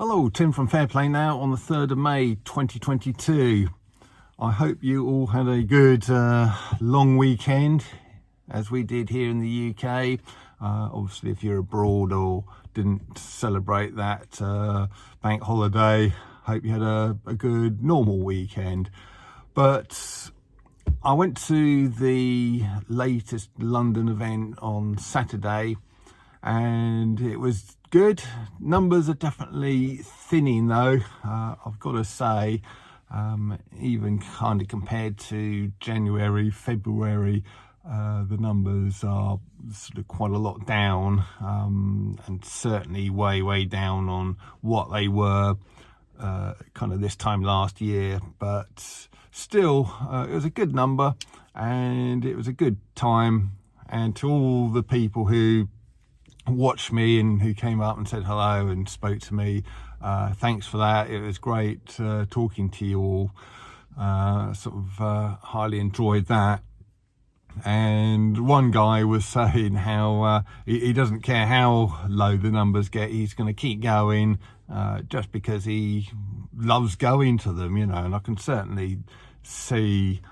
Hello, Tim from Fairplay now on the 3rd of May 2022. I hope you all had a good long weekend as we did here in the UK. Obviously, if you're abroad or didn't celebrate that bank holiday, hope you had a good normal weekend. But I went to the latest London event on Saturday and it was good. Numbers are definitely thinning though, I've got to say, even kind of compared to January, February, the numbers are sort of quite a lot down, and certainly way down on what they were kind of this time last year, but still it was a good number and it was a good time. And to all the people who watched me and who came up and said hello and spoke to me, thanks for that. It was great talking to you all. Highly enjoyed that. And one guy was saying how he doesn't care how low the numbers get, he's going to keep going just because he loves going to them, you know. And I can certainly see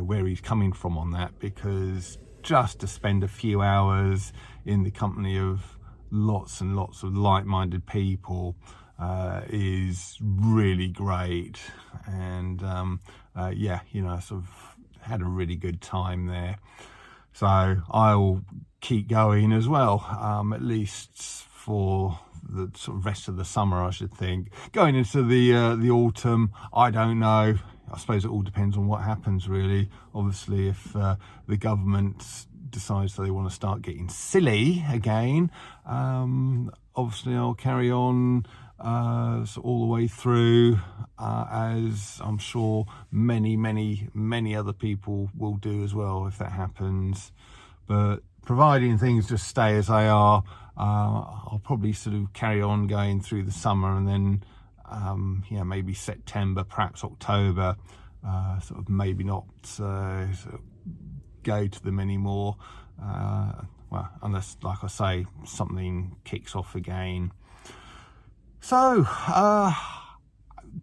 where he's coming from on that, because just to spend a few hours in the company of lots and lots of like-minded people is really great. And sort of had a really good time there. So I'll keep going as well, at least for the sort of rest of the summer, I should think. Going into the autumn, I don't know. I suppose it all depends on what happens, really. Obviously, if the government decides that they want to start getting silly again, obviously I'll carry on all the way through, as I'm sure many other people will do as well if that happens. But providing things just stay as they are, I'll probably sort of carry on going through the summer, and then maybe September, perhaps October, maybe not go to them anymore, unless, like I say, something kicks off again. So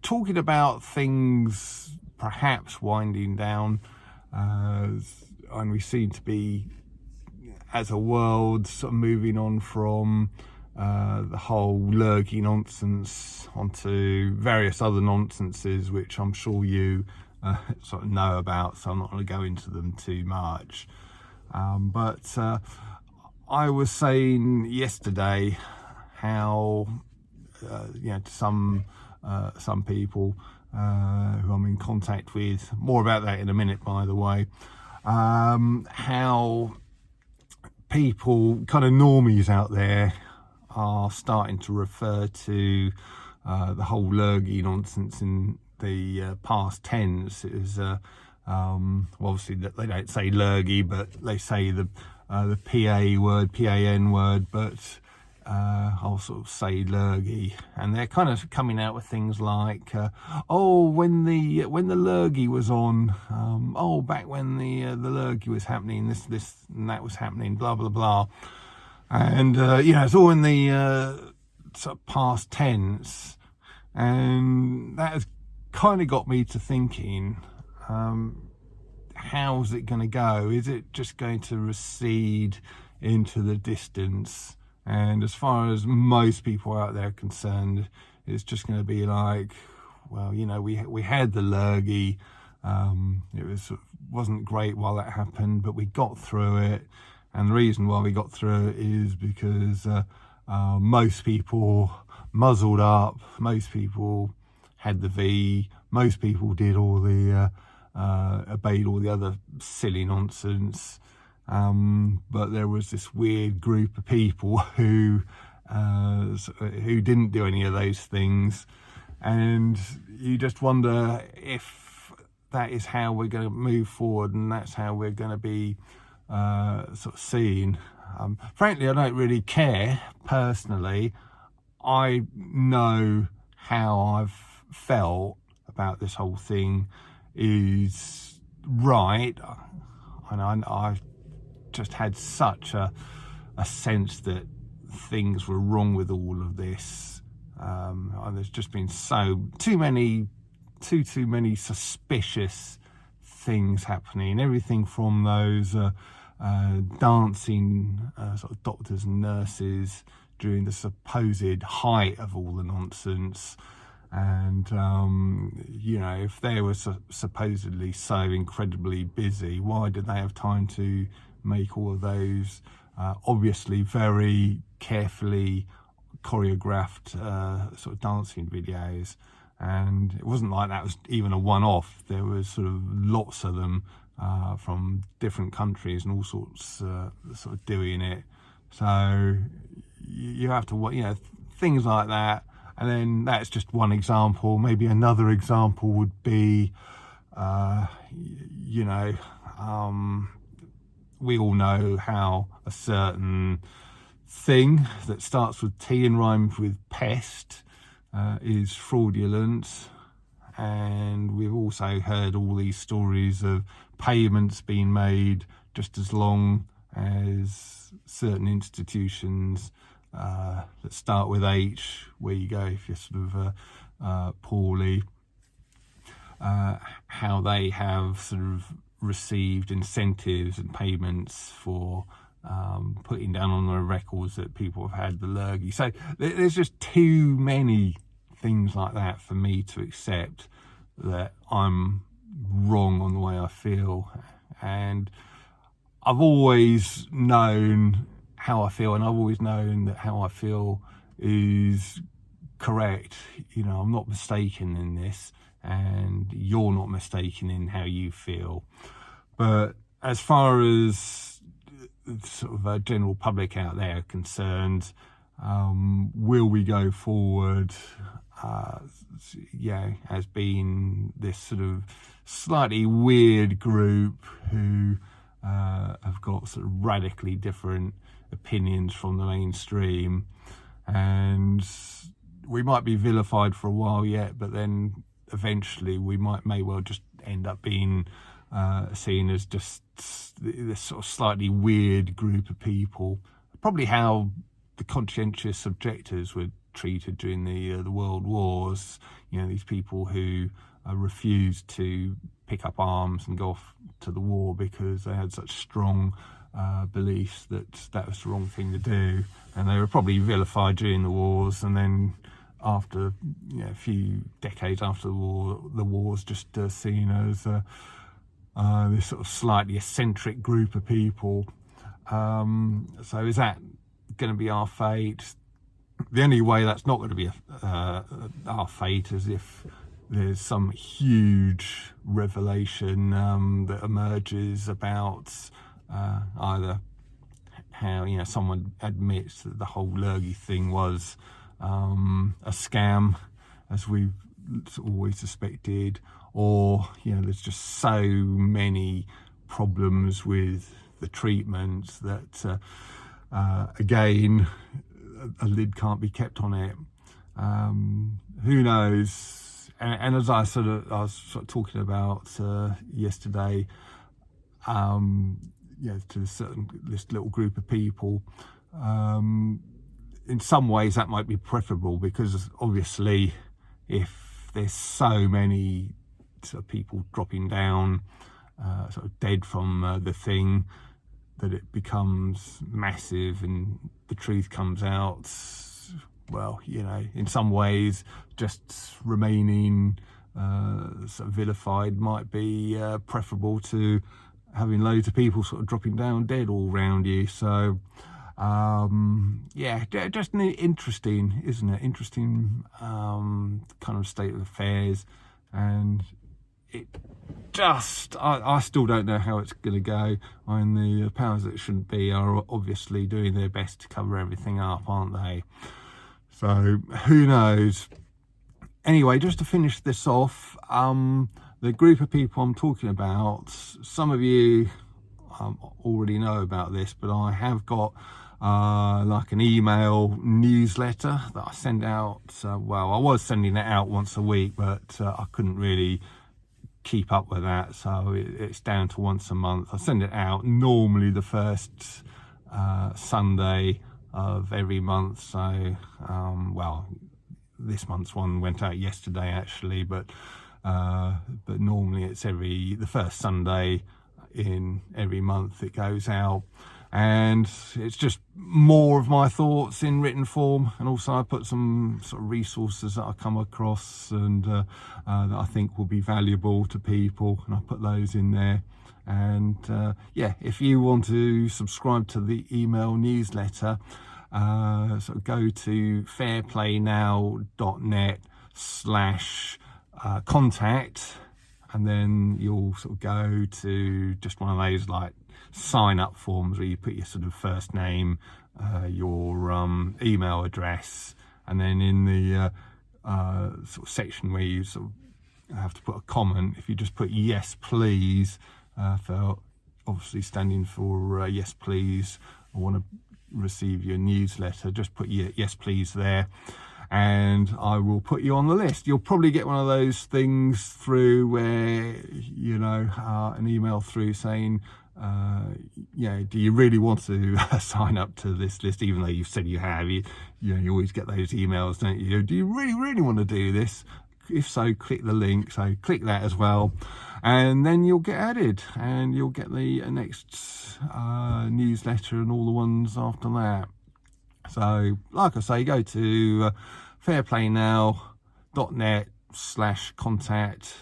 talking about things perhaps winding down, and we seem to be, as a world, sort of moving on from the whole lurgy nonsense onto various other nonsenses, which I'm sure you sort of know about, so I'm not going to go into them too much. But I was saying yesterday how to some people who I'm in contact with, more about that in a minute, by the way, how people, kind of normies out there, are starting to refer to the whole lurgy nonsense in the past tense. It was obviously that they don't say lurgy, but they say the PA word, PAN word, but I'll sort of say lurgy. And they're kind of coming out with things like, when the lurgy was on, back when the lurgy was happening, this and that was happening, blah blah blah. And it's all in the sort of past tense, and that has kind of got me to thinking, how's it going to go? Is it just going to recede into the distance? And as far as most people out there are concerned, it's just going to be like, well, we had the lurgy, it wasn't great while that happened, but we got through it. And the reason why we got through it is because most people muzzled up, most people had the V, most people did all the obeyed all the other silly nonsense, but there was this weird group of people who didn't do any of those things. And you just wonder if that is how we're going to move forward, and that's how we're going to be seen. Frankly, I don't really care personally. I know how I've felt about this whole thing is right, and I've just had such a sense that things were wrong with all of this There's just been too many suspicious things happening. Everything from those dancing sort of doctors and nurses during the supposed height of all the nonsense. And, if they were supposedly so incredibly busy, why did they have time to make all of those obviously very carefully choreographed sort of dancing videos? And it wasn't like that was even a one-off. There was sort of lots of them from different countries and all sorts sort of doing it. So you have to, things like that. And then that's just one example. Maybe another example would be, we all know how a certain thing that starts with T and rhymes with pest is fraudulent. And we've also heard all these stories of payments being made just as long as certain institutions that start with H, where you go if you're sort of poorly, how they have sort of received incentives and payments for putting down on their records that people have had the lurgy. So there's just too many things like that for me to accept that I'm wrong on the way I feel. And I've always known how I feel, and I've always known that how I feel is correct. I'm not mistaken in this, and you're not mistaken in how you feel. But as far as sort of a general public out there concerned, will we go forward as being this sort of slightly weird group who have got sort of radically different opinions from the mainstream, and we might be vilified for a while yet, but then eventually we may well just end up being seen as just this sort of slightly weird group of people. Probably how the conscientious objectors were treated during the world wars. These people who refused to pick up arms and go off to the war because they had such strong beliefs that was the wrong thing to do, and they were probably vilified during the wars, and then after a few decades after the war's just seen as this sort of slightly eccentric group of people. So is that going to be our fate? The only way that's not going to be our fate is if there's some huge revelation that emerges about either how someone admits that the whole lurgy thing was a scam, as we've always suspected, or there's just so many problems with the treatments that again a lid can't be kept on it. Who knows? And as I was sort of talking about yesterday, to this little group of people, in some ways that might be preferable, because obviously if there's so many sort of people dropping down sort of dead from the thing, that it becomes massive and the truth comes out, well, in some ways just remaining sort of vilified might be preferable to having loads of people sort of dropping down dead all around you. So just interesting, isn't it? Interesting kind of state of affairs, and it just, I still don't know how it's going to go. And the powers that shouldn't be are obviously doing their best to cover everything up, aren't they? So who knows? Anyway, just to finish this off, the group of people I'm talking about, some of you already know about this, but I have got like an email newsletter that I send out. I was sending it out once a week, but I couldn't really keep up with that, so it's down to once a month. I send it out normally the first Sunday of every month. So this month's one went out yesterday actually, but normally it's the first Sunday in every month it goes out, and it's just more of my thoughts in written form, and also I put some sort of resources that I come across and that I think will be valuable to people, and I put those in there. And yeah, if you want to subscribe to the email newsletter, so go to fairplaynow.net/contact, and then you'll sort of go to just one of those like sign up forms where you put your sort of first name, your email address, and then in the sort of section where you sort of have to put a comment, if you just put yes please, for obviously standing for yes please, I want to receive your newsletter, just put your yes please there, and I will put you on the list. You'll probably get one of those things through where, you know, an email through saying, yeah, do you really want to sign up to this list, even though you've said you have. You always get those emails, don't you? Do you really want to do this? If so, click the link, so click that as well, and then you'll get added, and you'll get the next newsletter and all the ones after that. So like I say, go to fairplaynow.net/contact,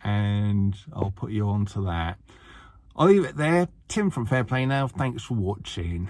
and I'll put you on to that. I'll leave it there. Tim from Fairplay Now, thanks for watching.